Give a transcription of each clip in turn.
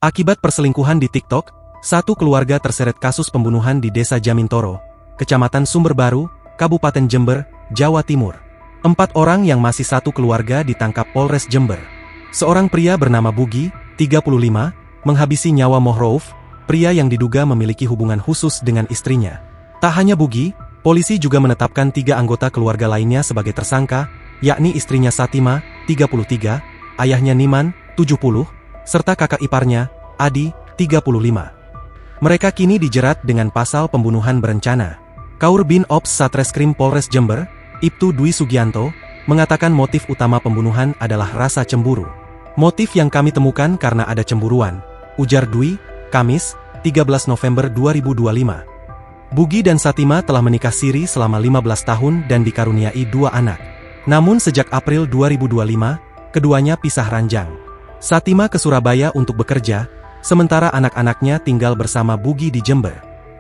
Akibat perselingkuhan di TikTok, satu keluarga terseret kasus pembunuhan di Desa Jamintoro, Kecamatan Sumberbaru, Kabupaten Jember, Jawa Timur. 4 orang yang masih satu keluarga ditangkap Polres Jember. Seorang pria bernama Bugi, 35, menghabisi nyawa Mohrouf, pria yang diduga memiliki hubungan khusus dengan istrinya. Tak hanya Bugi, polisi juga menetapkan 3 anggota keluarga lainnya sebagai tersangka, yakni istrinya Satima, 33, ayahnya Niman, 70, serta kakak iparnya, Adi, 35. Mereka kini dijerat dengan pasal pembunuhan berencana. Kaur Bin Ops Satreskrim Polres Jember, Ibtu Dwi Sugianto, mengatakan motif utama pembunuhan adalah rasa cemburu. Motif yang kami temukan karena ada cemburuan, ujar Dwi, Kamis, 13 November 2025. Bugi dan Satima telah menikah siri selama 15 tahun dan dikaruniai 2 anak. Namun sejak April 2025, keduanya pisah ranjang. Satima ke Surabaya untuk bekerja, sementara anak-anaknya tinggal bersama Bugi di Jember.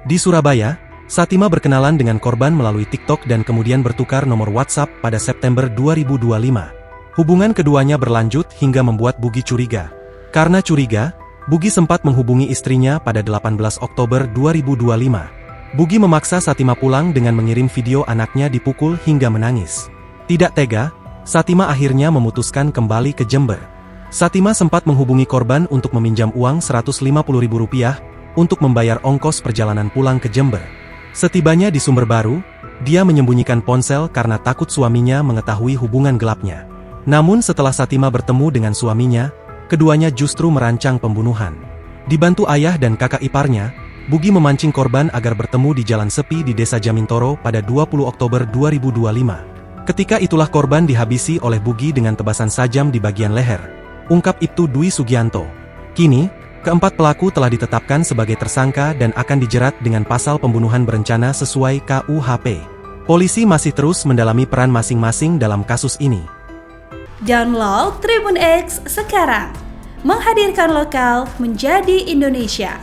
Di Surabaya, Satima berkenalan dengan korban melalui TikTok dan kemudian bertukar nomor WhatsApp pada September 2025. Hubungan keduanya berlanjut hingga membuat Bugi curiga. Karena curiga, Bugi sempat menghubungi istrinya pada 18 Oktober 2025. Bugi memaksa Satima pulang dengan mengirim video anaknya dipukul hingga menangis. Tidak tega, Satima akhirnya memutuskan kembali ke Jember. Satima sempat menghubungi korban untuk meminjam uang Rp150.000 untuk membayar ongkos perjalanan pulang ke Jember. Setibanya di Sumberbaru, dia menyembunyikan ponsel karena takut suaminya mengetahui hubungan gelapnya. Namun setelah Satima bertemu dengan suaminya, keduanya justru merancang pembunuhan. Dibantu ayah dan kakak iparnya, Bugi memancing korban agar bertemu di jalan sepi di Desa Jamintoro pada 20 Oktober 2025. Ketika itulah korban dihabisi oleh Bugi dengan tebasan sajam di bagian leher, ungkap Ibtu Dwi Sugianto. Kini, keempat pelaku telah ditetapkan sebagai tersangka dan akan dijerat dengan pasal pembunuhan berencana sesuai KUHP. Polisi masih terus mendalami peran masing-masing dalam kasus ini. Download Tribun X sekarang, menghadirkan lokal menjadi Indonesia.